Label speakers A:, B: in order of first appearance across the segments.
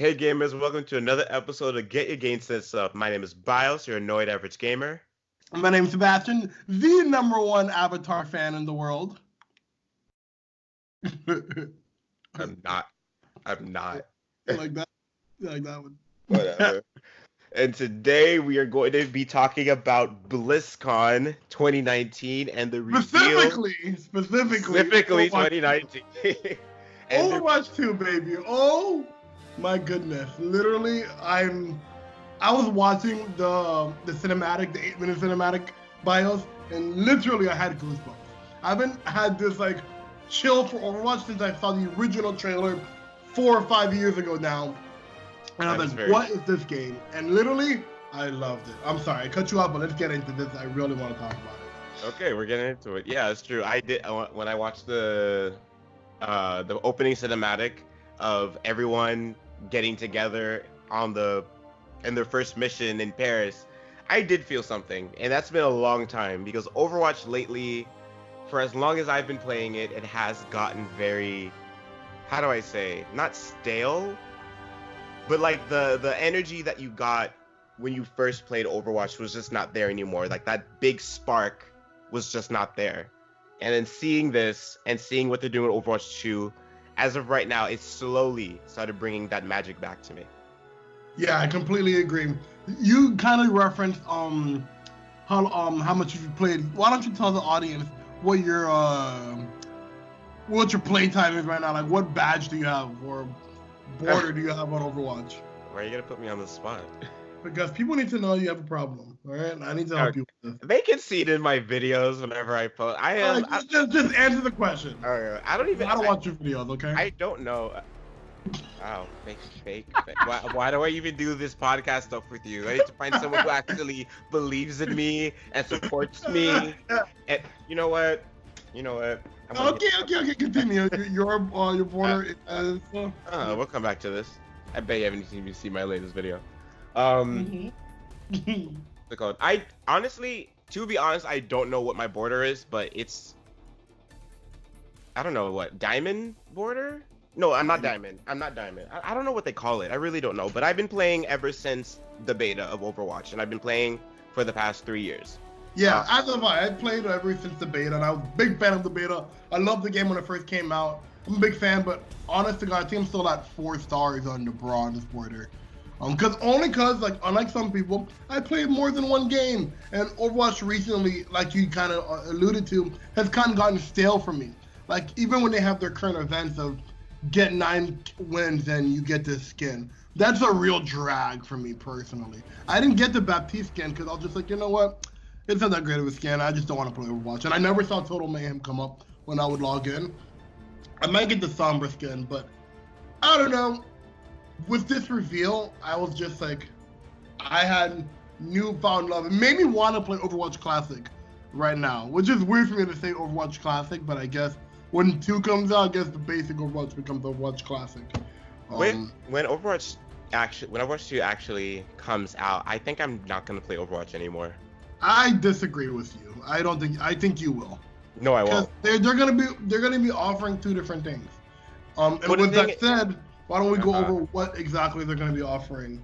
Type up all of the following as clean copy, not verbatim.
A: Hey gamers, welcome to another episode of Get Your Game Sense Up. My name is Biles, your annoyed average gamer.
B: My name's Sebastien, the #1 Avatar fan in the world.
A: I'm not.
B: You like that? You like that one?
A: Whatever. And today we are going to be talking about BlizzCon 2019 and the reveal. Specifically 2019.
B: Overwatch 2, baby. Oh my goodness. Literally, I was watching the cinematic, the 8-minute cinematic BIOS, and literally I had goosebumps. I haven't had this like chill for Overwatch since I saw the original trailer 4 or 5 years ago now. And I was like, what is this game? And literally, I loved it. I'm sorry, I cut you off, but let's get into this. I really want to talk about it.
A: Okay, we're getting into it. Yeah, it's true. I did when I watched the opening cinematic of everyone getting together in their first mission in Paris. I did feel something, and that's been a long time because Overwatch lately, for as long as I've been playing it, it has gotten very, how do I say, not stale, but like the energy that you got when you first played Overwatch was just not there anymore. Like that big spark was just not there. And then seeing this and seeing what they're doing with Overwatch 2, as of right now, it's slowly started bringing that magic back to me.
B: Yeah, I completely agree. You kind of referenced how much you've played. Why don't you tell the audience what your playtime is right now? Like, what badge do you have or border do you have on Overwatch?
A: Why are you gonna put me on the spot?
B: Because people need to know you have a problem, all right? I need to help you with this.
A: They can see it in my videos whenever I post.
B: Just answer the question.
A: I don't
B: watch your videos, okay?
A: I don't know. Wow, fake. Why do I even do this podcast stuff with you? I need to find someone who actually believes in me and supports me. And you know what?
B: Okay, continue. Your border is...
A: We'll come back to this. I bet you haven't even seen my latest video. I honestly, to be honest, I don't know what my border is, but it's, I don't know what, diamond border? No, I'm not diamond. I don't know what they call it. I really don't know, but I've been playing ever since the beta of Overwatch, and I've been playing for the past 3 years.
B: Yeah, as have I. I played ever since the beta, and I was a big fan of the beta. I loved the game when it first came out. I'm a big fan, but honest to God, I think I'm still at 4 stars on the bronze border. Because like unlike some people, I played more than one game, and Overwatch recently, like you kind of alluded to, has kind of gotten stale for me. Like even when they have their current events of get 9 wins and you get this skin, that's a real drag for me personally. I didn't get the Baptiste skin because I was just like, you know what, it's not that great of a skin. I just don't want to play Overwatch, and I never saw Total Mayhem come up when I would log in. I might get the Sombra skin, but I don't know. With this reveal, I was just like, I had newfound love. It made me want to play Overwatch Classic right now, which is weird for me to say Overwatch Classic, but I guess when 2 comes out, I guess the basic Overwatch becomes Overwatch Classic.
A: When Overwatch 2 actually comes out, I think I'm not gonna play Overwatch anymore.
B: I disagree with you. I think you will.
A: No, I won't.
B: They're gonna be offering 2 different things. And with that said, why don't we go over what exactly they're going to be offering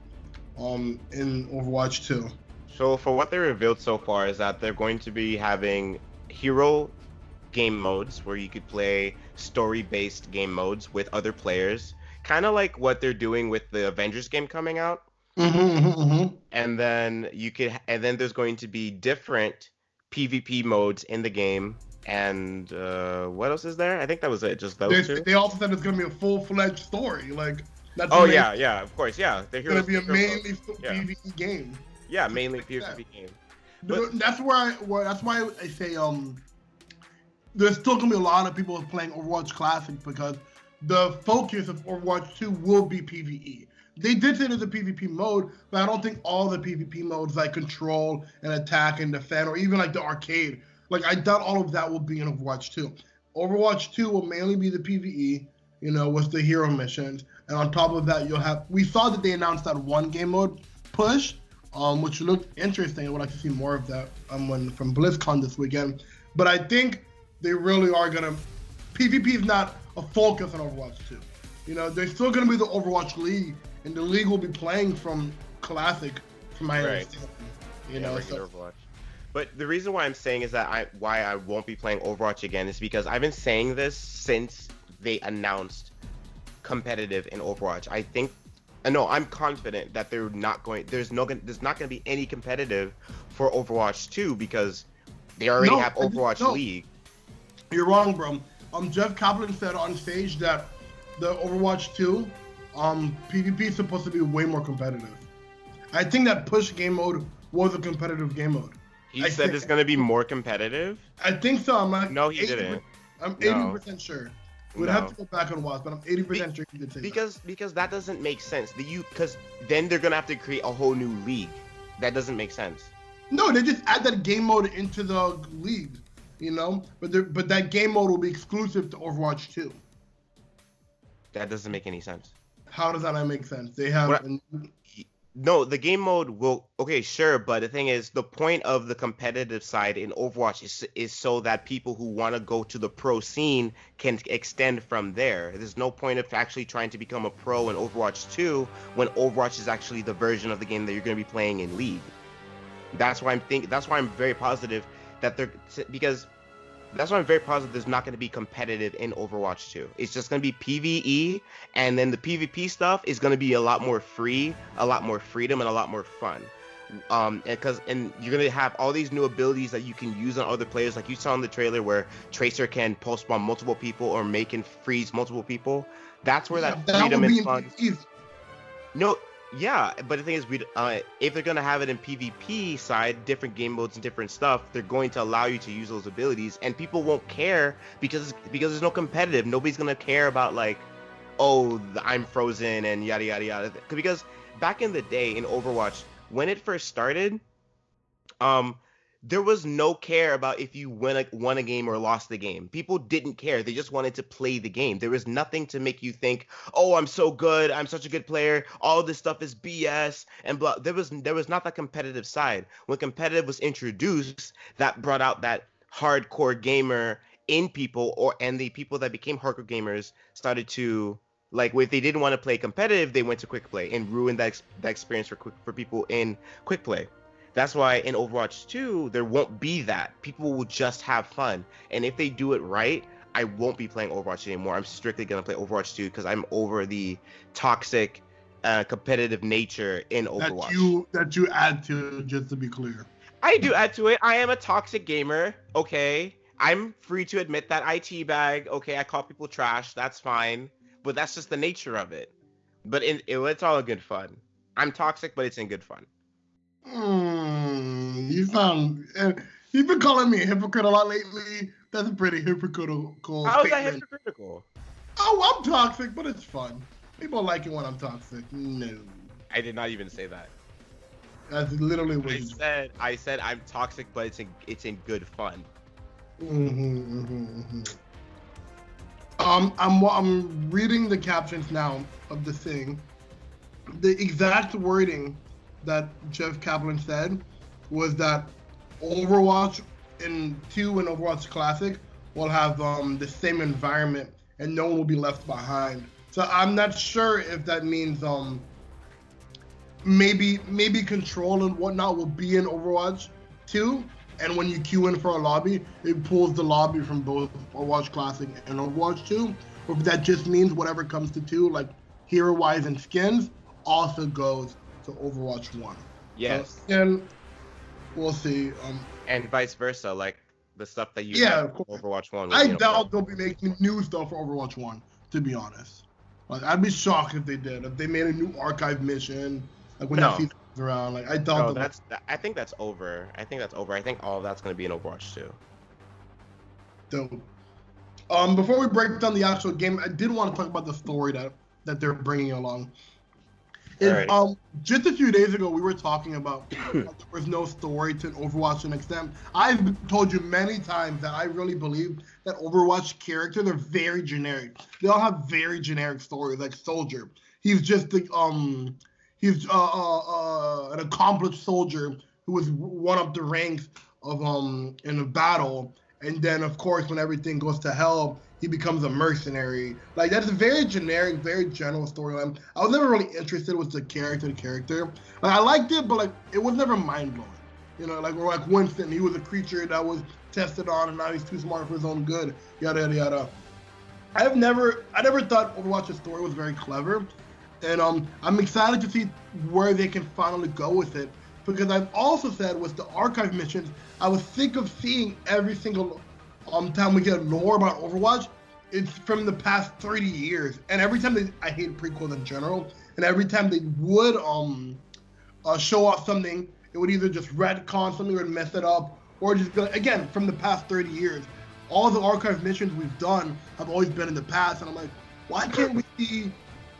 B: in Overwatch 2?
A: So for what they revealed so far is that they're going to be having hero game modes where you could play story-based game modes with other players, kind of like what they're doing with the Avengers game coming out. And then there's going to be different PvP modes in the game. And what else is there? I think that was it. Just those 2.
B: They also said it's gonna be a full-fledged story. Like that's.
A: Oh yeah, of course, yeah.
B: It's gonna be a mainly PvE game.
A: Yeah, mainly PvP game.
B: But that's why I say there's still gonna be a lot of people playing Overwatch Classic because the focus of Overwatch 2 will be PvE. They did say there's a PvP mode, but I don't think all the PvP modes like control and attack and defend, or even like the arcade. Like, I doubt all of that will be in Overwatch 2. Overwatch 2 will mainly be the PvE, with the hero missions. And on top of that, we saw that they announced that 1 game mode push, which looked interesting. I would like to see more of that from BlizzCon this weekend. But I think they really are going to... PvP is not a focus on Overwatch 2. There's still going to be the Overwatch League and the league will be playing from Classic, from my understanding. You know,
A: regular Overwatch. But the reason why I'm saying is that why I won't be playing Overwatch again is because I've been saying this since they announced competitive in Overwatch. I'm confident that there's not going to be any competitive for Overwatch 2 because they already have Overwatch League.
B: You're wrong, bro. Jeff Kaplan said on stage that the Overwatch 2 PvP is supposed to be way more competitive. I think that push game mode was a competitive game mode.
A: He said it's going to be more competitive?
B: I think so. I'm like,
A: no, he didn't.
B: I'm 80% sure. We'd have to go back and watch, but I'm 80% sure he did say that.
A: Because that doesn't make sense. Because then they're going to have to create a whole new league. That doesn't make sense.
B: No, they just add that game mode into the league, you know? But that game mode will be exclusive to Overwatch 2.
A: That doesn't make any sense.
B: How does that not make sense? They have...
A: No, the game mode will... Okay, sure, but the thing is, the point of the competitive side in Overwatch is so that people who want to go to the pro scene can extend from there. There's no point of actually trying to become a pro in Overwatch 2 when Overwatch is actually the version of the game that you're going to be playing in League. That's why I'm very positive that that's why I'm very positive there's not going to be competitive in Overwatch 2. It's just going to be PvE, and then the PvP stuff is going to be a lot more free, a lot more freedom, and a lot more fun. And you're going to have all these new abilities that you can use on other players, like you saw in the trailer where Tracer can pulse bomb multiple people or make and freeze multiple people. That's where that freedom and fun. No. Yeah, but the thing is, if they're gonna have it in PvP side, different game modes and different stuff, they're going to allow you to use those abilities, and people won't care because there's no competitive. Nobody's gonna care about like, oh, I'm frozen and yada yada yada. Because back in the day in Overwatch, when it first started, there was no care about if you won a game or lost the game. People didn't care. They just wanted to play the game. There was nothing to make you think, oh, I'm so good. I'm such a good player. All this stuff is BS and blah. There was not that competitive side. When competitive was introduced, that brought out that hardcore gamer in people, and the people that became hardcore gamers started to, like, if they didn't want to play competitive, they went to quick play and ruined that experience for people in quick play. That's why in Overwatch 2, there won't be that. People will just have fun. And if they do it right, I won't be playing Overwatch anymore. I'm strictly going to play Overwatch 2 because I'm over the toxic, competitive nature in Overwatch.
B: That you add to, just to be clear.
A: I do add to it. I am a toxic gamer, okay? I'm free to admit that I teabag, okay? I call people trash, that's fine. But that's just the nature of it. But it's all in good fun. I'm toxic, but it's in good fun.
B: You've been calling me a hypocrite a lot lately. That's a pretty hypocritical
A: How is that hypocritical?
B: Oh, I'm toxic, but it's fun. People like it when I'm toxic. No.
A: I did not even say that.
B: That's literally what
A: I said I'm toxic, but it's in good fun.
B: I'm reading the captions now of the thing. The exact wording that Jeff Kaplan said was that Overwatch 2 and Overwatch Classic will have the same environment and no one will be left behind. So I'm not sure if that means maybe control and whatnot will be in Overwatch 2, and when you queue in for a lobby, it pulls the lobby from both Overwatch Classic and Overwatch 2, or if that just means whatever comes to 2, like hero-wise and skins, also goes to Overwatch 1.
A: Yes.
B: And we'll see.
A: And vice versa, like the stuff that you have for Overwatch 1.
B: I doubt they'll be making new stuff for Overwatch 1, to be honest. Like, I'd be shocked if they did. If they made a new archive mission, like when that season comes around. Like, I doubt
A: I think that's over. I think all of that's going to be in Overwatch 2.
B: Dope. Before we break down the actual game, I did want to talk about the story that they're bringing along. Just a few days ago, we were talking about there was no story to Overwatch to an extent. I've told you many times that I really believe that Overwatch characters are very generic. They all have very generic stories, like Soldier. He's just an accomplished soldier who was won up the ranks of in a battle, and then of course when everything goes to hell, he becomes a mercenary. Like that's a very generic, very general storyline. I was never really interested with the character. Like I liked it, but like it was never mind blowing. You know, like or like Winston, he was a creature that was tested on, and now he's too smart for his own good. Yada yada yada. I never thought Overwatch's story was very clever, and I'm excited to see where they can finally go with it. Because I've also said with the archive missions, I was sick of seeing every single time we get lore about Overwatch, it's from the past 30 years, and every time I hate prequels in general, and every time they would show off something, it would either just retcon something or mess it up, or just go, again, from the past 30 years. All the archive missions we've done have always been in the past, and I'm like, why can't we see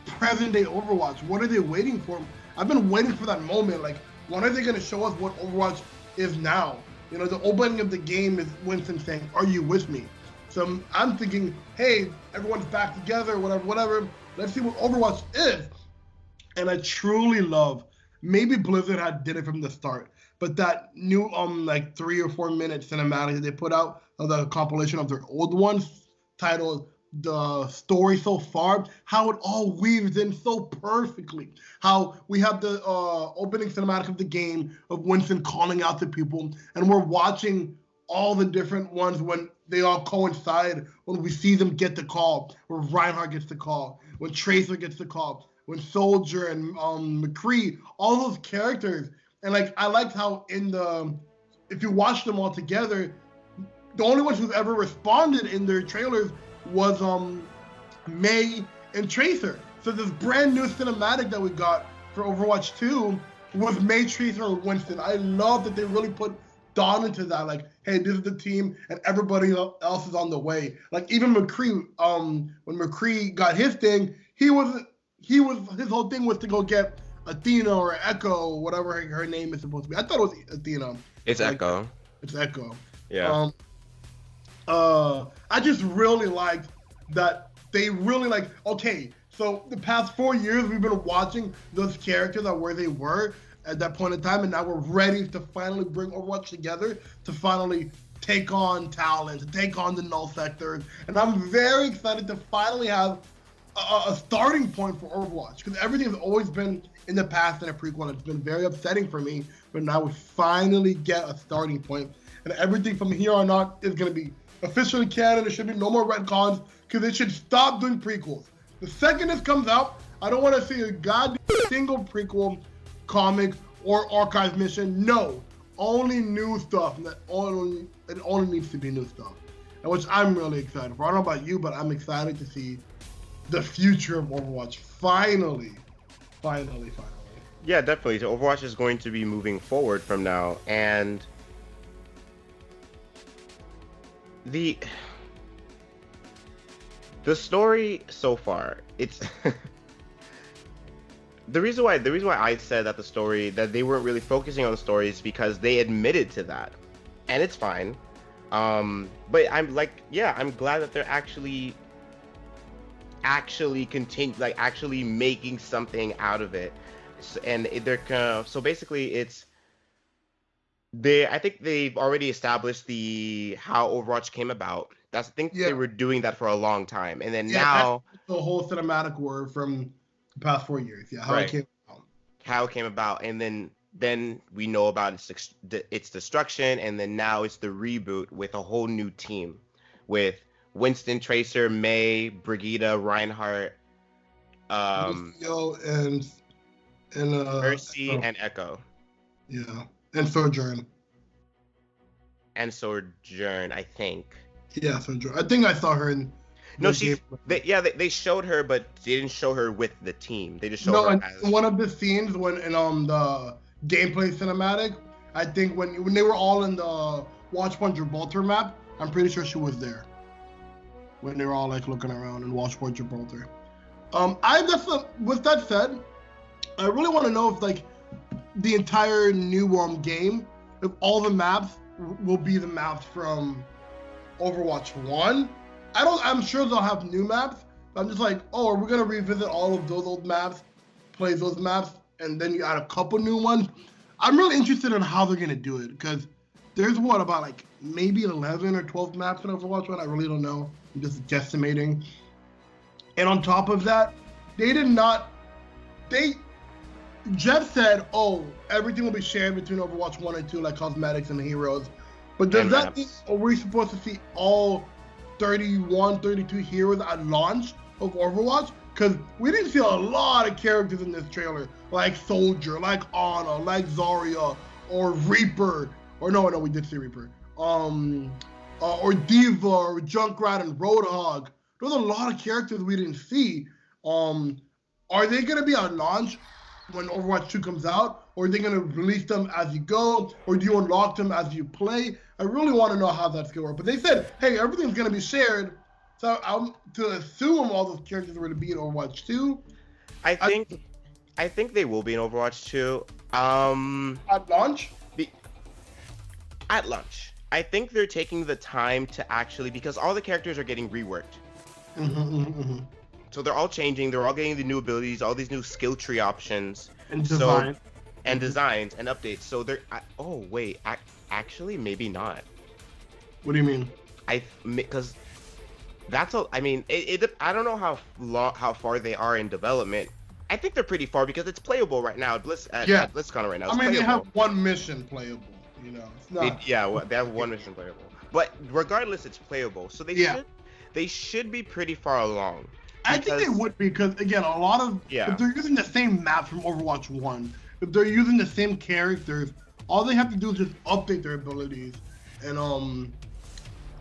B: present day Overwatch? What are they waiting for? I've been waiting for that moment. Like, when are they going to show us what Overwatch is now? You know, the opening of the game is Winston saying, "Are you with me?" So I'm thinking, hey, everyone's back together, whatever. Let's see what Overwatch is. And I truly love, maybe Blizzard did it from the start, but that new like 3 or 4 minute cinematic that they put out of the compilation of their old ones titled The Story So Far, how it all weaves in so perfectly. How we have the opening cinematic of the game of Winston calling out to people, and we're watching all the different ones when they all coincide, when we see them get the call, when Reinhardt gets the call, when Tracer gets the call, when Soldier and McCree, all those characters. And like I liked how if you watch them all together, the only ones who've ever responded in their trailers was May and Tracer. So this brand new cinematic that we got for Overwatch 2 was May, Tracer, and Winston. I love that they really put Dawn into that. Like, hey, this is the team, and everybody else is on the way. Like even McCree, when McCree got his thing, his whole thing was to go get Athena or Echo, whatever her name is supposed to be. I thought it was Athena.
A: It's like, Echo.
B: It's Echo.
A: Yeah.
B: I just really liked that they really like, okay, so the past 4 years we've been watching those characters at where they were at that point in time, and now we're ready to finally bring Overwatch together to finally take on talent, to take on the null sectors. And I'm very excited to finally have a starting point for Overwatch, because everything has always been in the past in a prequel, and it's been very upsetting for me, but now we finally get a starting point, and everything from here on out is going to be officially canon. There should be no more retcons, because they should stop doing prequels. The second this comes out, I don't want to see a goddamn single prequel, comic, or archive mission. No, only new stuff. It only needs to be new stuff, and which I'm really excited for. I don't know about you, but I'm excited to see the future of Overwatch finally.
A: Yeah, definitely. So Overwatch is going to be moving forward from now, and the story so far, it's the reason why I said that that they weren't really focusing on the story is because they admitted to that, and it's fine. But I'm like, yeah, I'm glad that they're actually actually making something out of it. And they're so basically I think they've already established how Overwatch came about. I think they were doing that for a long time, and then now
B: the whole cinematic word from the past 4 years. Yeah,
A: how it came about, and then we know about its destruction, and then now it's the reboot with a whole new team, with Winston, Tracer, May, Brigitte, Reinhardt,
B: and
A: Mercy, and Echo.
B: Yeah, and Sojourn.
A: I think.
B: Yeah, Sojourn. I think I saw her in.
A: No, they showed her, but they didn't show her with the team. They just showed her as
B: one of the scenes in the gameplay cinematic. I think when they were all in the Watchpoint Gibraltar map, I'm pretty sure she was there. When they were all like looking around in Watchpoint Gibraltar. With that said, I really want to know if like the entire new game, if all the maps will be the maps from Overwatch 1. I'm sure they'll have new maps, but I'm just like, oh, are we gonna revisit all of those old maps, play those maps, and then you add a couple new ones? I'm really interested in how they're gonna do it, because there's what about like maybe 11 or 12 maps in Overwatch 1. I really don't know. I'm just guesstimating. And on top of that, Jeff said, oh, everything will be shared between Overwatch 1 and 2, like cosmetics and heroes. But does that mean, are we supposed to see all 31, 32 heroes at launch of Overwatch? Because we didn't see a lot of characters in this trailer, like Soldier, like Ana, like Zarya, or Reaper. Or no, we did see Reaper. Or Diva, or Junkrat, and Roadhog. There's a lot of characters we didn't see. Are they going to be on launch when Overwatch 2 comes out? Or are they going to release them as you go? Or do you unlock them as you play? I really want to know how that's going to work. But they said, hey, everything's going to be shared. So I'm to assume all those characters are going to be in Overwatch 2.
A: I think they will be in Overwatch 2.
B: At launch?
A: At launch. I think they're taking the time to actually, because all the characters are getting reworked. So they're all changing. They're all getting the new abilities, all these new skill tree options.
B: And design.
A: And designs and updates. So they're, oh wait, actually maybe not.
B: What do you mean?
A: Because that's all. I mean, I don't know how far they are in development. I think they're pretty far because it's playable right now at BlizzCon right now.
B: I mean, they have one mission playable. You know, it's not.
A: They have one mission playable. But regardless, it's playable. So they should be pretty far along.
B: I think they would be because again, a lot of if they're using the same map from Overwatch 1, if they're using the same characters, all they have to do is just update their abilities and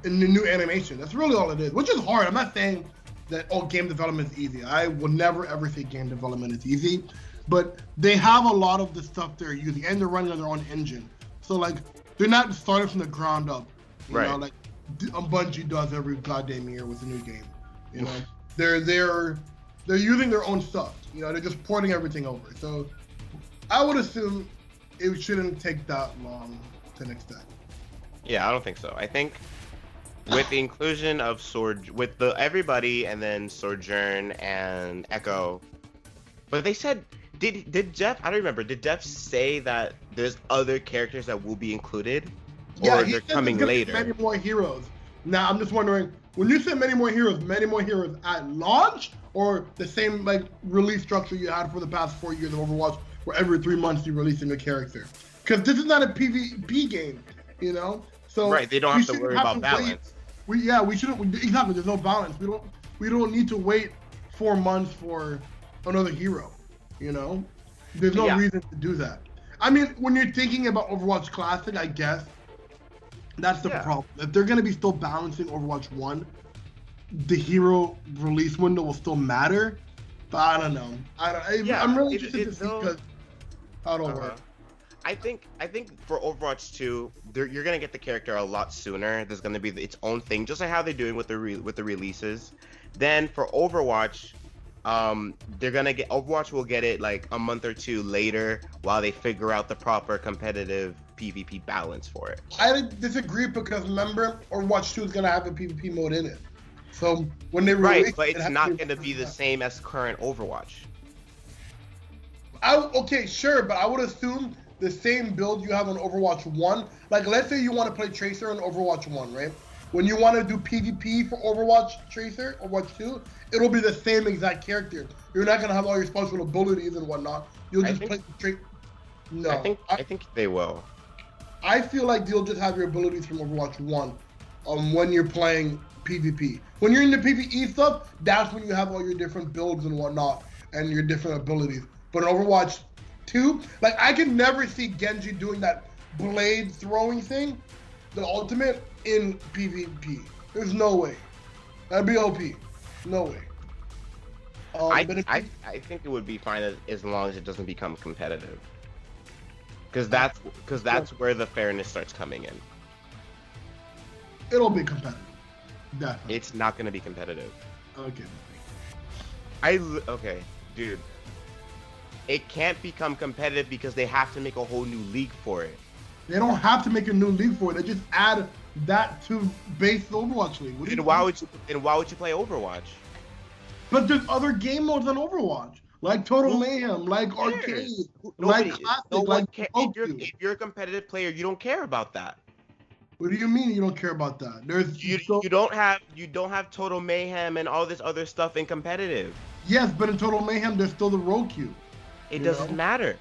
B: in the new animation. That's really all it is, which is hard. I'm not saying that game development is easy. I will never ever say game development is easy, but they have a lot of the stuff they're using and they're running on their own engine. So like they're not starting from the ground up, you know, like Bungie does every goddamn year with a new game. You know, they're using their own stuff. You know, they're just porting everything over. So I would assume it shouldn't take that long to an extent.
A: Yeah, I don't think so. I think with the inclusion of everybody and then Sojourn and Echo, but they said. Did Jeff? I don't remember. Did Jeff say that there's other characters that will be included, or they're coming later?
B: Many more heroes. Now I'm just wondering, when you say many more heroes at launch, or the same like release structure you had for the past 4 years of Overwatch, where every 3 months you release a new character? Because this is not a PvP game, you know. So
A: they don't have to worry about balance.
B: We shouldn't exactly. There's no balance. We don't need to wait 4 months for another hero. You know, there's no reason to do that. I mean, when you're thinking about Overwatch Classic, I guess that's the problem. If they're going to be still balancing Overwatch 1, the hero release window will still matter. But I don't know. I'm really interested to see how it'll work.
A: I think for Overwatch 2, you're going to get the character a lot sooner. There's going to be its own thing, just like how they're doing with the releases. Then for Overwatch, Overwatch will get it like a month or 2 later while they figure out the proper competitive PvP balance for it.
B: I disagree because remember, Overwatch 2 is gonna have a PvP mode in it. So when they release
A: but it's not gonna be the same as current Overwatch.
B: Okay, sure, but I would assume the same build you have on Overwatch 1. Like, let's say you want to play Tracer on Overwatch 1, right? When you want to do PvP for Overwatch Tracer, Overwatch 2, it'll be the same exact character. You're not gonna have all your special abilities and whatnot. You'll just play Tracer. No,
A: I think they will.
B: I feel like you'll just have your abilities from Overwatch 1 when you're playing PvP. When you're in the PvE stuff, that's when you have all your different builds and whatnot and your different abilities. But in Overwatch 2, like I can never see Genji doing that blade throwing thing, the ultimate, in PvP. There's no way. That'd be OP. No way.
A: I think it would be fine as long as it doesn't become competitive. Because that's where the fairness starts coming in.
B: It'll be competitive. Definitely.
A: It's not going to be competitive.
B: Okay.
A: Okay, dude. It can't become competitive because they have to make a whole new league for it.
B: They don't have to make a new league for it. They just add that to base Overwatch League.
A: Then why would you play Overwatch?
B: But there's other game modes on Overwatch, like Total Mayhem, like Arcade, like Classic, like
A: if you're a competitive player, you don't care about that.
B: What do you mean you don't care about that? There's
A: You
B: still,
A: you don't have Total Mayhem and all this other stuff in competitive.
B: yes, but in Total Mayhem, there's still the roll queue.
A: It doesn't matter.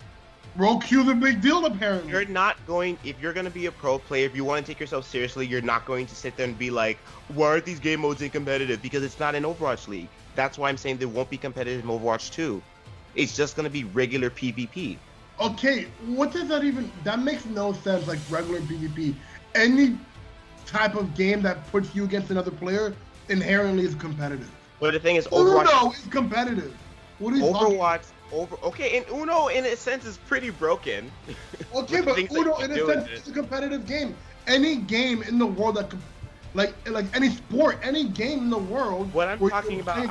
B: Roll queue's a big deal, apparently.
A: You're not going, if you're going to be a pro player, if you want to take yourself seriously, you're not going to sit there and be like, why aren't these game modes in competitive? Because it's not an Overwatch League. That's why I'm saying there won't be competitive in Overwatch 2. It's just going to be regular PvP.
B: Okay, what does that even... That makes no sense, like regular PvP. Any type of game that puts you against another player inherently is competitive.
A: But the thing is, Overwatch...
B: Uno is competitive. What are you talking about?
A: Okay, and Uno, in a sense, is pretty broken.
B: Okay, but Uno, in a sense, is a competitive game. Any game in the world that... Like any sport, any game in the world...
A: What I'm talking about...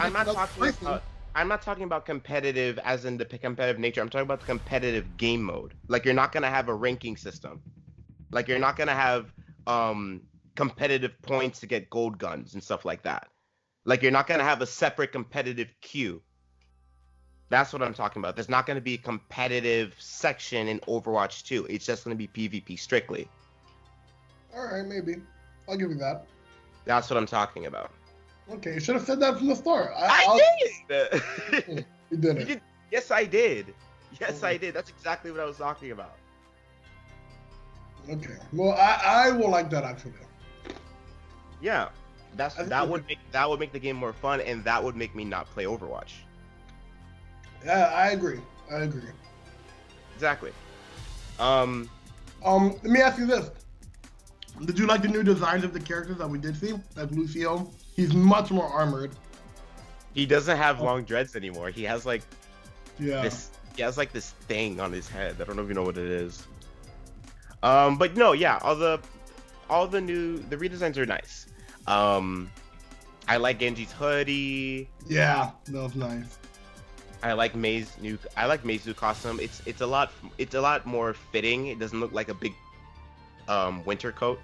A: I'm not talking about competitive as in the competitive nature. I'm talking about the competitive game mode. Like, you're not going to have a ranking system. Like, you're not going to have competitive points to get gold guns and stuff like that. Like, you're not going to have a separate competitive queue. That's what I'm talking about. There's not going to be a competitive section in Overwatch 2. It's just going to be PvP strictly.
B: All right, maybe. I'll give you that.
A: That's what I'm talking about.
B: Okay, you should have said that from the start.
A: I did!
B: You didn't.
A: Yes, I did. Yes, I did. That's exactly what I was talking about.
B: Okay. Well, I will like that actually.
A: Yeah. That would make the game more fun, and that would make me not play Overwatch.
B: Yeah, I agree.
A: Exactly.
B: Let me ask you this. Did you like the new designs of the characters that we did see? Like Lucio? He's much more armored.
A: He doesn't have long dreads anymore. He has like
B: this
A: thing on his head. I don't know if you know what it is. But no, yeah, all the redesigns are nice. I like Genji's hoodie.
B: Yeah, that was nice.
A: I like May's new costume. It's a lot more fitting. It doesn't look like a big winter coat.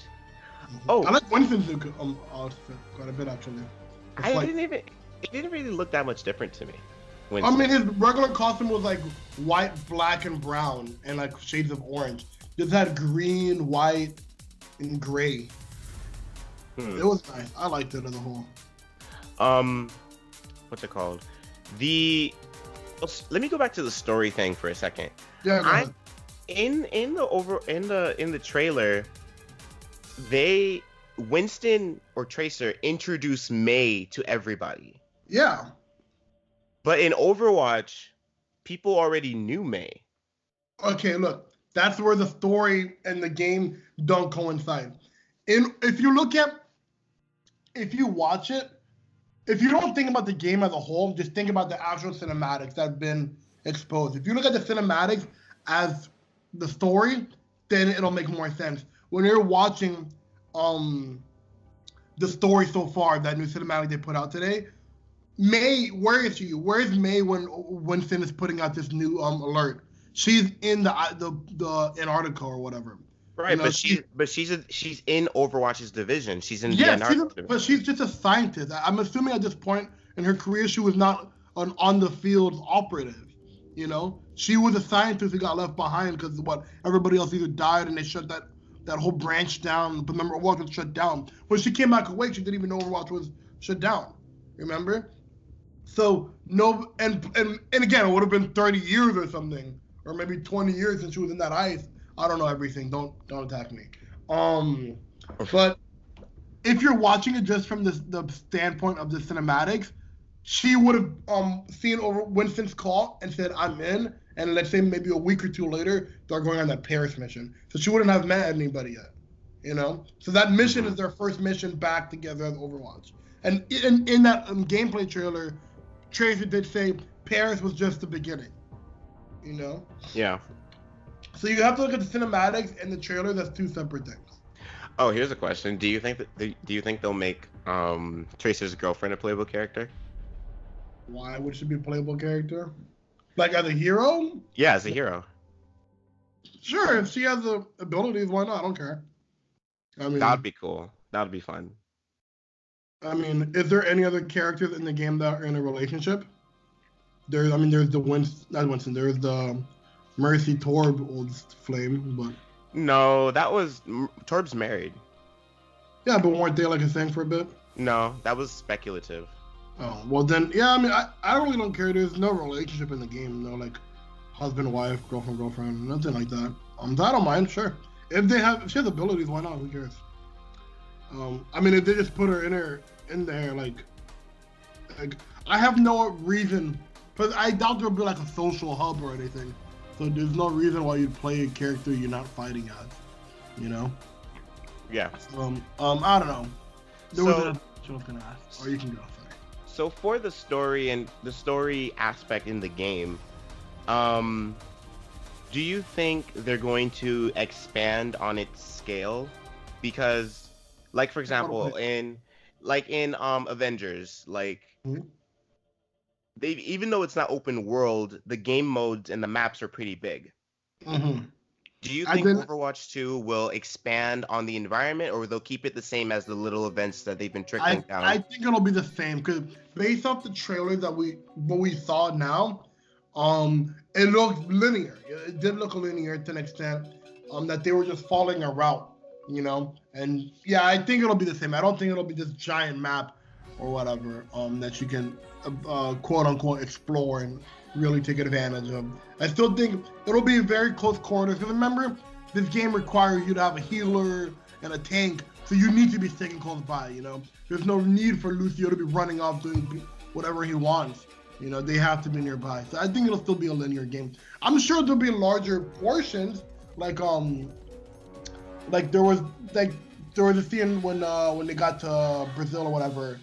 A: Oh,
B: I like Winston's outfit quite a bit actually.
A: It didn't really look that much different to me.
B: Winston. I mean, his regular costume was like white, black, and brown, and like shades of orange. This had green, white, and gray. It was nice. I liked it as a whole.
A: What's it called? Let me go back to the story thing for a second.
B: Yeah, go ahead.
A: In the trailer, Winston or Tracer introduced May to everybody.
B: Yeah.
A: But in Overwatch, people already knew May.
B: Okay, look, that's where the story and the game don't coincide. If you watch it, if you don't think about the game as a whole, just think about the actual cinematics that have been exposed. If you look at the cinematics as the story, then it'll make more sense. When you're watching the story so far, that new cinematic they put out today, May, where is she? Where is May when Winston is putting out this new alert? She's in the Antarctica or whatever.
A: Right, you know, but she's in Overwatch's division. She's in the Antarctica division.
B: But she's just a scientist. I'm assuming at this point in her career she was not an on the field operative. You know, she was a scientist who got left behind because everybody else either died and they shut that whole branch down. But remember, Overwatch was shut down. When she came back awake, she didn't even know Overwatch was shut down. Remember? So no, and again, it would have been 30 years or something, or maybe 20 years since she was in that ice. I don't know everything. Don't attack me. But if you're watching it just from the standpoint of the cinematics, she would have seen over Winston's call and said, "I'm in." And let's say maybe a week or two later, they're going on that Paris mission. So she wouldn't have met anybody yet, you know. So that mission is their first mission back together as Overwatch. And in that gameplay trailer, Tracer did say Paris was just the beginning, you know.
A: Yeah.
B: So you have to look at the cinematics and the trailer. That's two separate things.
A: Oh, here's a question. Do you think they'll make Tracer's girlfriend a playable character?
B: Why would she be a playable character? Like as a hero?
A: Yeah, as a hero.
B: Sure, if she has the abilities, why not? I don't care. I mean,
A: that'd be cool. That'd be fun.
B: I mean, is there any other characters in the game that are in a relationship? There's the Mercy Torb old flame, but
A: no, that was Torb's married.
B: Yeah, but weren't they like a thing for a bit?
A: No, that was speculative.
B: Oh, well then, yeah, I mean, I really don't care. There's no relationship in the game, no, like husband, wife, girlfriend, girlfriend, nothing like that. I don't mind, sure. If she has abilities, why not? Who cares? I mean, if they just put her in there, like I have no reason, because I doubt there'll be like a social hub or anything. So there's no reason why you'd play a character you're not fighting as, you know?
A: Yeah.
B: I don't know. There was a I was gonna ask, or you can go. Sorry.
A: So for the story and the story aspect in the game, do you think they're going to expand on its scale? Because, like for example, in Avengers, like they, even though it's not open world, the game modes and the maps are pretty big.
B: Mm-hmm.
A: Do you think Overwatch 2 will expand on the environment, or they'll keep it the same as the little events that they've been trickling down?
B: I think it'll be the same, because based off the trailer that what we saw now, it looked linear. It did look linear to an extent, that they were just following a route, you know. And yeah, I think it'll be the same. I don't think it'll be this giant map or whatever, that you can quote unquote explore and really take advantage of. I still think it'll be very close quarters, because remember, this game requires you to have a healer and a tank, so you need to be sticking close by, you know. There's no need for Lucio to be running off doing whatever he wants, you know. They have to be nearby. So I think it'll still be a linear game. I'm sure there'll be larger portions, like there was a scene when they got to Brazil or whatever,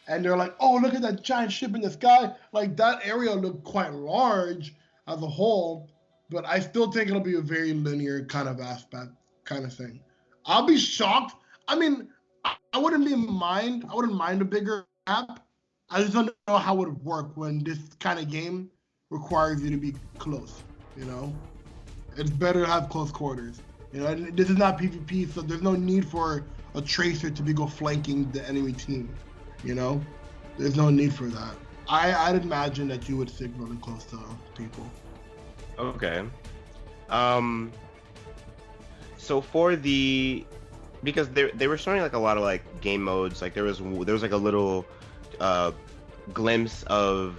B: and they're like, oh, look at that giant ship in the sky. Like, that area looked quite large as a whole, but I still think it'll be a very linear kind of aspect, kind of thing. I'll be shocked. I mean, I wouldn't mind a bigger map. I just don't know how it would work when this kind of game requires you to be close, you know? It's better to have close quarters. You know, this is not PvP, so there's no need for a tracer to go flanking the enemy team. You know, there's no need for that. I'd imagine that you would stick really close to people.
A: Okay. So for because they were showing like a lot of like game modes. Like there was like a little glimpse of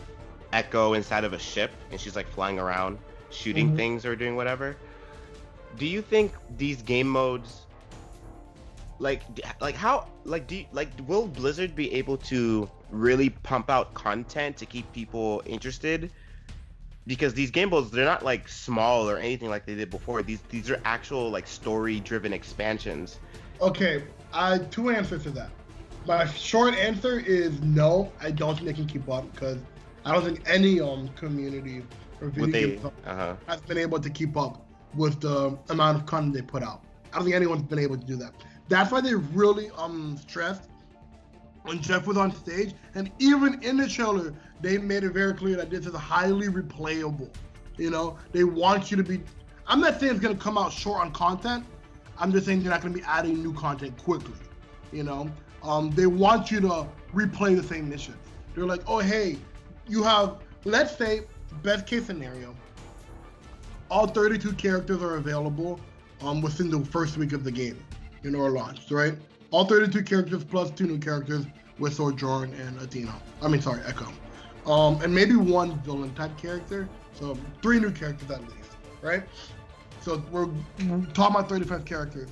A: Echo inside of a ship, and she's like flying around, shooting things or doing whatever. Do you think these game modes, will Blizzard be able to really pump out content to keep people interested? Because these game modes, they're not like small or anything like they did before. These are actual like story-driven expansions.
B: Okay, two answers to that. My short answer is no. I don't think they can keep up, because I don't think any community or video game has been able to keep up with the amount of content they put out. I don't think anyone's been able to do that. That's why they really stressed when Jeff was on stage, and even in the trailer, they made it very clear that this is highly replayable. You know, they want you to be. I'm not saying it's gonna come out short on content. I'm just saying they're not gonna be adding new content quickly. You know, they want you to replay the same mission. They're like, oh hey, you have, let's say, best case scenario, all 32 characters are available within the first week of the game, you know, or launched, right? All 32 characters plus 2 new characters with Sojourn and Echo. And maybe one villain type character, so 3 new characters at least, right? So we're talking about 35 characters.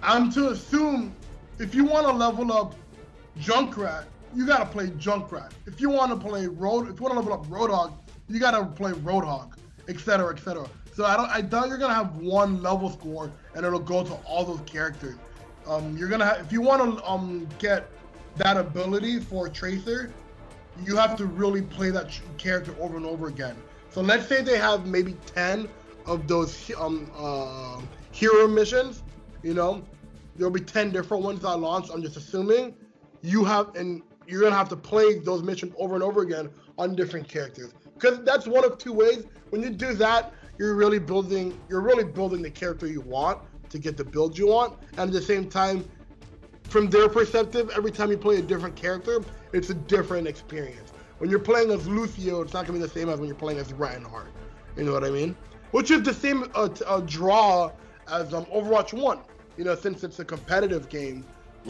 B: I'm to assume if you want to level up Junkrat, you gotta play Junkrat. If you want to level up Roadhog, you gotta play Roadhog, etc., etc. So I doubt you're gonna have one level score and it'll go to all those characters. You're gonna have, if you want to get that ability for Tracer, you have to really play that character over and over again. So let's say they have maybe 10 of those hero missions. You know, there'll be 10 different ones that launch. I'm just assuming you're gonna have to play those missions over and over again on different characters, because that's one of 2 ways. When you do that, you're really building the character you want to get the build you want, and at the same time, from their perspective, every time you play a different character, it's a different experience. When you're playing as Lucio, it's not gonna be the same as when you're playing as Reinhardt. You know what I mean? Which is the same draw as Overwatch 1. You know, since it's a competitive game,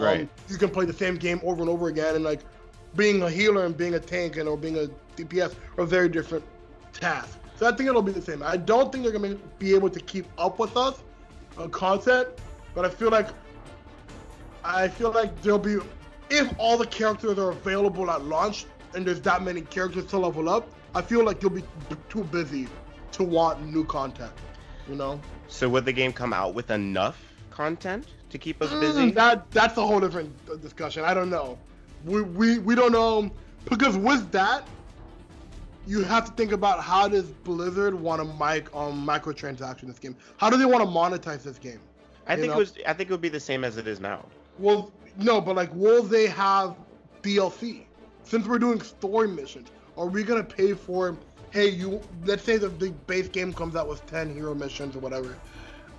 A: Right.
B: You can play the same game over and over again, and like being a healer and being a tank or being a DPS are very different tasks. So I think it'll be the same. I don't think they're gonna be able to keep up with us on content, but I feel like there'll be, if all the characters are available at launch and there's that many characters to level up, I feel like you'll be too busy to want new content, you know?
A: So would the game come out with enough content to keep us busy?
B: That's a whole different discussion. I don't know. We don't know, because with that, you have to think about how does Blizzard want to microtransaction this game? How do they want to monetize this game?
A: I think it would be the same as it is now.
B: Well, no, but like, will they have DLC? Since we're doing story missions, are we gonna pay for? Hey, let's say the base game comes out with 10 hero missions or whatever.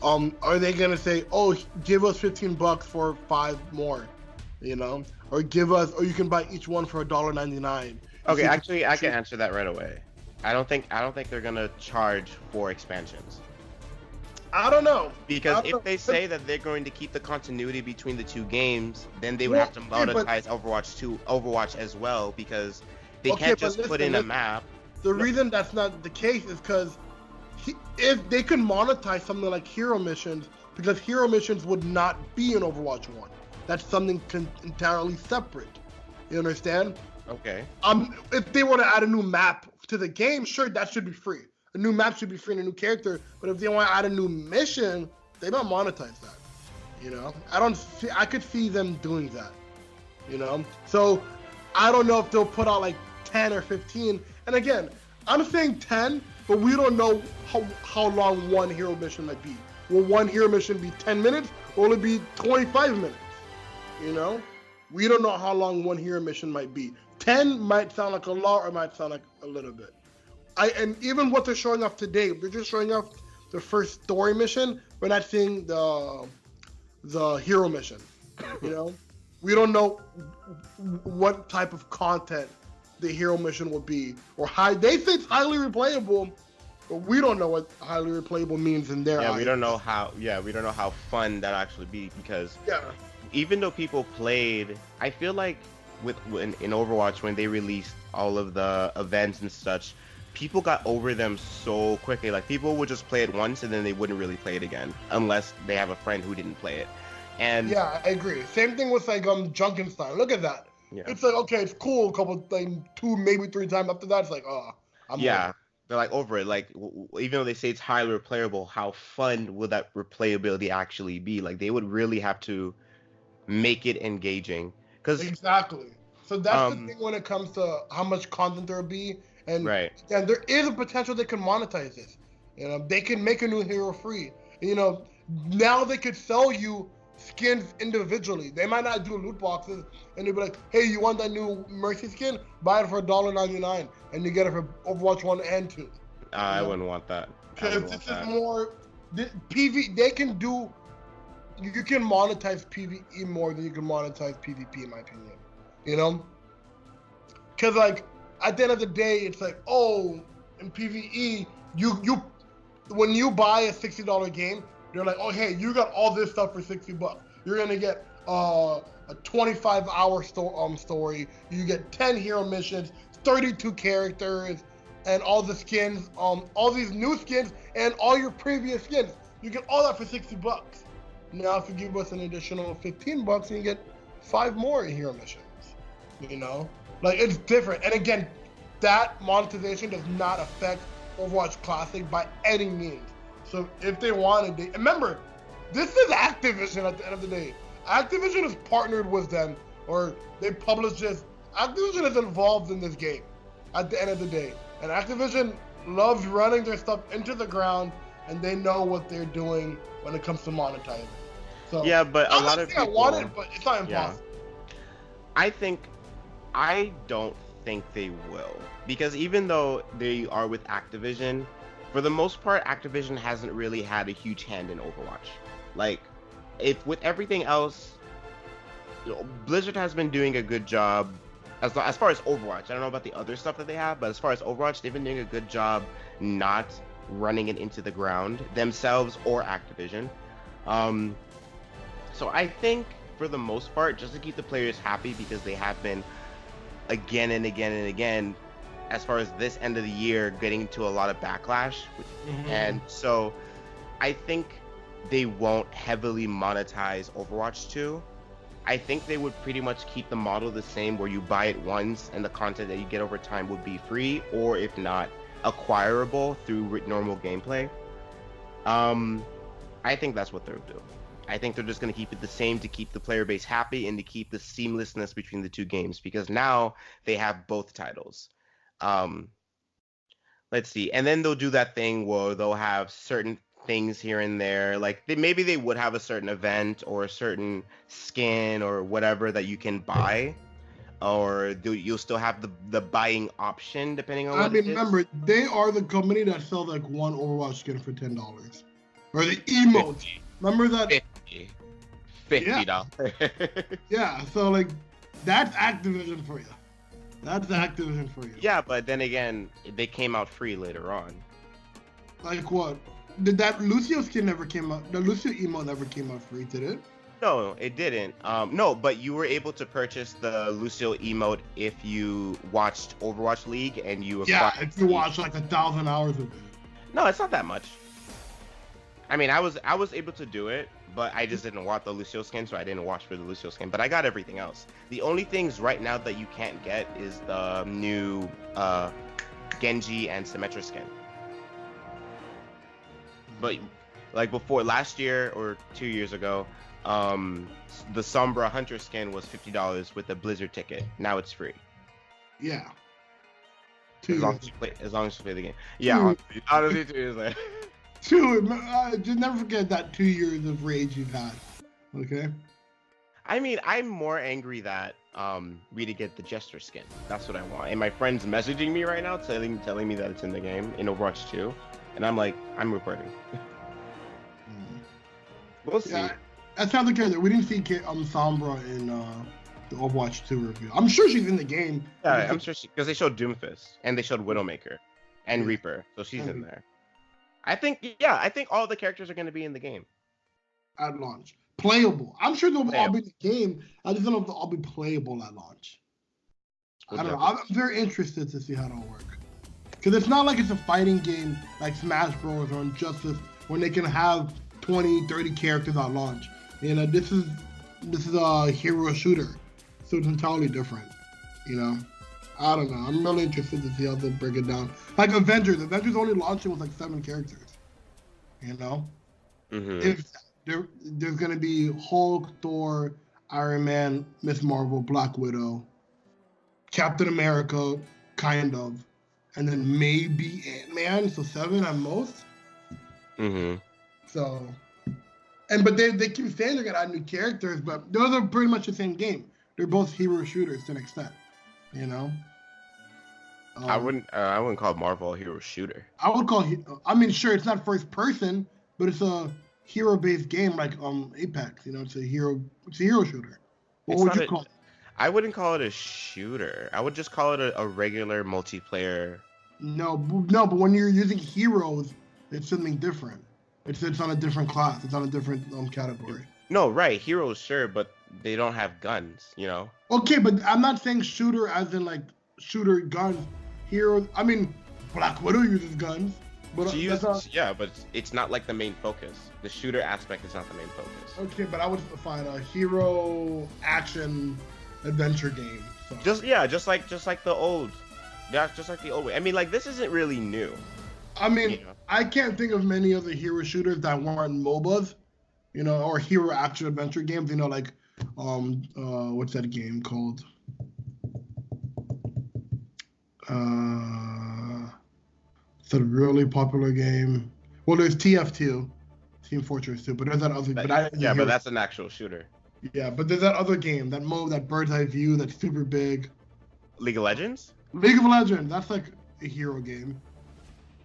B: Are they gonna say, oh, give us $15 for 5 more, you know, or you can buy each one for $1.99?
A: Okay, actually, I can answer that right away. I don't think they're gonna charge for expansions.
B: I don't know.
A: Because if they say that they're going to keep the continuity between the two games, then they would have to monetize Overwatch as well, because they can't just put in a map.
B: The reason that's not the case is because if they could monetize something like hero missions, because hero missions would not be in Overwatch 1. That's something entirely separate. You understand?
A: Okay.
B: If they were to add a new map to the game, sure, that should be free. A new map should be free and a new character. But if they want to add a new mission, they don't monetize that. You know, I could see them doing that. You know, so I don't know if they'll put out like 10 or 15. And again, I'm saying 10, but we don't know how long one hero mission might be. Will one hero mission be 10 minutes or will it be 25 minutes? You know, we don't know how long one hero mission might be. 10 might sound like a lot, or it might sound like a little bit. And even what they're showing off today, they're just showing off the first story mission. We're not seeing the hero mission. You know, we don't know what type of content the hero mission will be, or they say it's highly replayable, but we don't know what highly replayable means in their eyes.
A: We don't know how fun that actually be, because even though people played, I feel like in Overwatch, when they released all of the events and such, people got over them so quickly. Like, people would just play it once and then they wouldn't really play it again unless they have a friend who didn't play it. And
B: yeah, I agree. Same thing with like Junkenstein. Look at that. Yeah. It's like, okay, it's cool. A couple, like 2, maybe 3 times. After that, it's like,
A: they're like over it. Like, even though they say it's highly replayable, how fun will that replayability actually be? Like, they would really have to make it engaging.
B: Exactly. So that's the thing when it comes to how much content there will be. And there is a potential they can monetize this. You know, they can make a new hero free. You know, now they could sell you skins individually. They might not do loot boxes, and they'll be like, hey, you want that new Mercy skin? Buy it for $1.99, and you get it for Overwatch 1 and 2.
A: I wouldn't want that.
B: Because this is more PV. They can do. You can monetize PvE more than you can monetize PvP, in my opinion. You know, because like at the end of the day, it's like, oh, in PvE, you when you buy a $60 game, they're like, oh, hey, you got all this stuff for $60. You're gonna get a 25-hour story. You get 10 hero missions, 32 characters, and all the skins, all these new skins, and all your previous skins. You get all that for $60. Now, if you give us an additional $15, you get 5 more hero missions. You know, like, it's different. And again, that monetization does not affect Overwatch Classic by any means. So if they wanted, remember, this is Activision at the end of the day. Activision is partnered with them, or they publish this. Activision is involved in this game at the end of the day. And Activision loves running their stuff into the ground, and they know what they're doing when it comes to monetizing. So
A: yeah, but a lot of people,
B: I want it, but it's not impossible.
A: Yeah. I don't think they will, because even though they are with Activision, for the most part, Activision hasn't really had a huge hand in Overwatch. Like, if with everything else, Blizzard has been doing a good job as far as Overwatch. I don't know about the other stuff that they have, but as far as Overwatch, they've been doing a good job not running it into the ground themselves or Activision. So I think for the most part, just to keep the players happy, because they have been again and again and again, as far as this end of the year, getting to a lot of backlash. And so I think they won't heavily monetize Overwatch 2. I think they would pretty much keep the model the same, where you buy it once and the content that you get over time would be free, or if not, acquirable through normal gameplay. I think that's what they'll do. I think they're just going to keep it the same to keep the player base happy and to keep the seamlessness between the two games, because now they have both titles. Let's see. And then they'll do that thing where they'll have certain things here and there. Like maybe they would have a certain event or a certain skin or whatever that you can buy. Or you'll still have the buying option depending on what it is.
B: Remember, they are the company that sells like one Overwatch skin for $10. Or the emotes.
A: 50.
B: Remember that?
A: $50.
B: Yeah, so like, that's Activision for you. That's Activision for you.
A: Yeah, but then again, they came out free later on.
B: Like what? Did that Lucio skin never came out? The Lucio emote never came out free, did it?
A: No, it didn't. No, but you were able to purchase the Lucio emote if you watched Overwatch League and you acquired.
B: Yeah, if you watched like 1,000 hours of it.
A: No, it's not that much. I mean, I was able to do it, but I just didn't want the Lucio skin, so I didn't watch for the Lucio skin. But I got everything else. The only things right now that you can't get is the new Genji and Symmetra skin. But like before, last year or 2 years ago, the Sombra Hunter skin was $50 with a Blizzard ticket. Now it's free.
B: Yeah.
A: As long as you play the game. Yeah, honestly, 2 years later.
B: Just never forget that 2 years of rage you've had. Okay.
A: I mean, I'm more angry that we didn't get the Jester skin. That's what I want. And my friend's messaging me right now, telling me that it's in the game in Overwatch 2, and I'm like, I'm reporting. We'll see.
B: Yeah, that's not the character. We didn't see Sombra in the Overwatch 2 review. I'm sure she's in the game.
A: Yeah, I'm sure because they showed Doomfist and they showed Widowmaker and Reaper, so she's in there. I think all the characters are going to be in the game
B: at launch. Playable. I'm sure they'll all be in the game. I just don't know if they'll all be playable at launch. I don't know. I'm very interested to see how it'll work. Because it's not like it's a fighting game like Smash Bros. Or Injustice when they can have 20, 30 characters at launch. You know, this is a hero shooter, so it's entirely different. You know, I don't know. I'm really interested to see how they break it down. Like Avengers only launching with like 7 characters. You know, if there's gonna be Hulk, Thor, Iron Man, Miss Marvel, Black Widow, Captain America, kind of, and then maybe Ant-Man, so 7 at most. So, but they keep saying they're gonna add new characters, but those are pretty much the same game. They're both hero shooters to an extent, you know.
A: I wouldn't call Marvel a hero shooter.
B: I would call. I mean, sure, it's not first person, but it's a hero-based game like Apex. You know, it's a hero shooter. What would you call it?
A: I wouldn't call it a shooter. I would just call it a regular multiplayer.
B: No, but when you're using heroes, it's something different. It's on a different class. It's on a different category. No,
A: right. Heroes, sure, but they don't have guns, you know?
B: Okay, but I'm not saying shooter as in, like, shooter guns. Heroes, I mean, Black Widow uses guns. But
A: she uses, yeah, but it's not, like, the main focus. The shooter aspect is not the main focus.
B: Okay, but I would find a hero action adventure game. So.
A: Just like the old. Yeah, just like the old way. I mean, like, this isn't really new.
B: I mean, you know? I can't think of many other hero shooters that weren't MOBAs, you know, or hero action adventure games. You know, like, what's that game called? It's a really popular game. Well, there's TF2, Team Fortress 2, but there's that other.
A: But that's an actual shooter.
B: Yeah, but there's that other game, that bird's eye view, that's super big.
A: League of Legends?
B: League of Legends, that's like a hero game.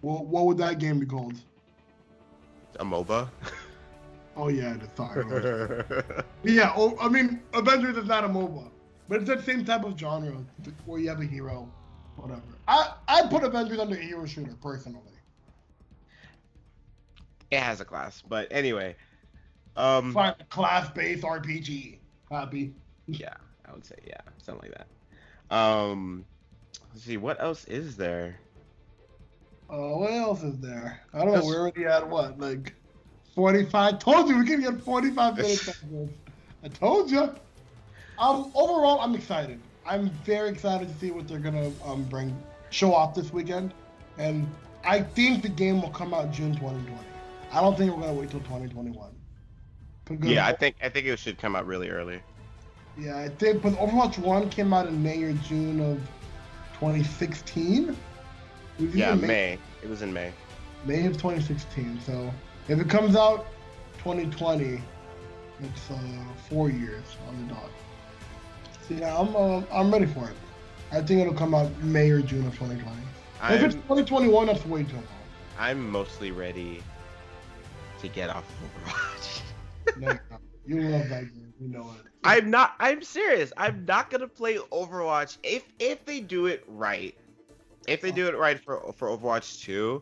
B: Well, what would that game be called?
A: A MOBA?
B: Oh yeah, sorry. Yeah, I mean, Avengers is not a MOBA, but it's that same type of genre where you have a hero, whatever. I put Avengers under a hero shooter, personally.
A: It has a class, but anyway.
B: Fine, class-based RPG. happy.
A: Yeah, I would say yeah, something like that. Let's see, what else is there?
B: What else is there? I don't know.
A: Just-
B: We're already at what, like 45? Told you we can get 45 minutes of this. I told you. Overall, I'm excited. I'm very excited to see what they're gonna show off this weekend, and I think the game will come out June 2020. I don't think we're gonna wait till 2021.
A: Yeah, I think it should come out really early.
B: Yeah, I think, but Overwatch 1 came out in May or June of 2016.
A: Yeah, May. It was in May.
B: May of 2016. So if it comes out 2020, it's 4 years on the dot. So yeah, I'm ready for it. I think it'll come out May or June of 2020. If it's 2021, that's way too long.
A: I'm mostly ready to get off of Overwatch.
B: No, you love that game. You know it.
A: I'm serious. I'm not gonna play Overwatch if they do it right. If they do it right for Overwatch 2,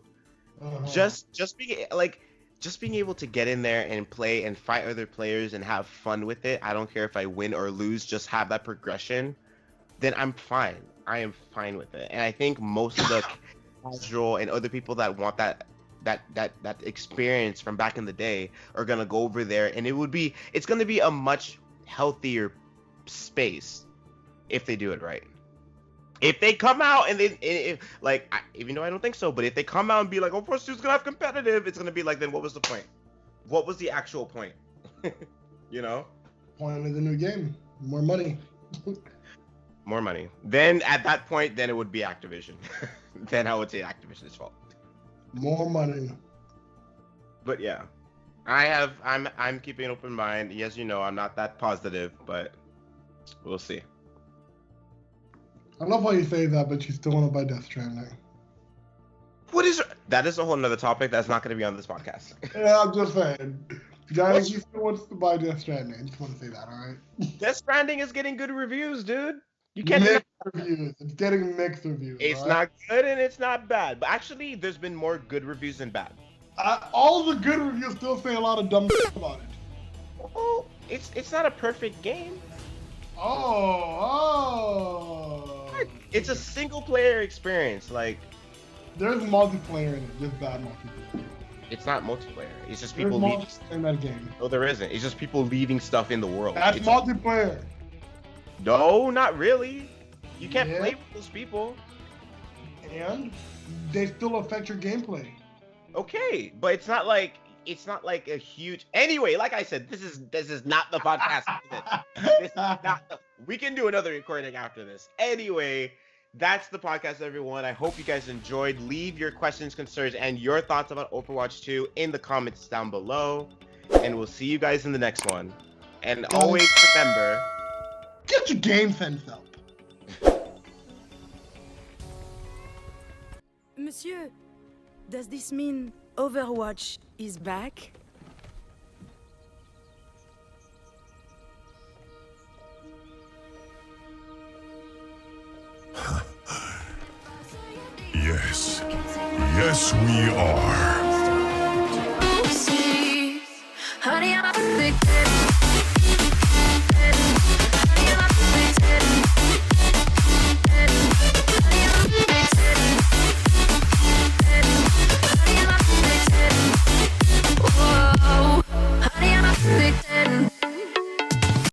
A: just being able to get in there and play and fight other players and have fun with it. I don't care if I win or lose, just have that progression. Then I'm fine. I am fine with it. And I think most of the casual and other people that want that experience from back in the day are gonna go over there, and it's gonna be a much healthier space if they do it right. If they come out and even though I don't think so, but if they come out and be like, Overwatch 2 is gonna have competitive, it's gonna be like, then what was the point? What was the actual point? You know?
B: Point of the new game, more money.
A: More money. Then at that point, then it would be Activision. Then I would say Activision's fault.
B: More money.
A: But yeah, I'm keeping an open mind. Yes, you know, I'm not that positive, but we'll see.
B: I love how you say that, but you still want to buy Death Stranding.
A: That is a whole nother topic that's not going to be on this podcast.
B: Yeah, I'm just saying. Guys, he still wants to buy Death Stranding. I just want to say that, all right?
A: Death Stranding is getting good reviews, dude. You can't
B: mixed reviews. It's getting mixed reviews.
A: It's
B: right?
A: not good and it's not bad. But actually, there's been more good reviews than bad.
B: All the good reviews still say a lot of dumb shit about it.
A: Oh, it's not a perfect game. It's a single player experience. Like,
B: there's multiplayer in it, just bad multiplayer.
A: It's not multiplayer. It's just people
B: leaving
A: multiplayer
B: in that game.
A: No, there isn't. It's just people leaving stuff in the world.
B: That's multiplayer.
A: No, not really. You can't play with those people.
B: And they still affect your gameplay.
A: Okay, but it's not like a huge. Anyway, like I said, this is not the podcast. This is not we can do another recording after this. Anyway, that's the podcast, everyone. I hope you guys enjoyed. Leave your questions, concerns, and your thoughts about Overwatch 2 in the comments down below. And we'll see you guys in the next one. And always remember,
B: get your game sense up.
C: Monsieur, does this mean Overwatch is back?
D: Yes. Yes, we are.
E: Honey, I'm a big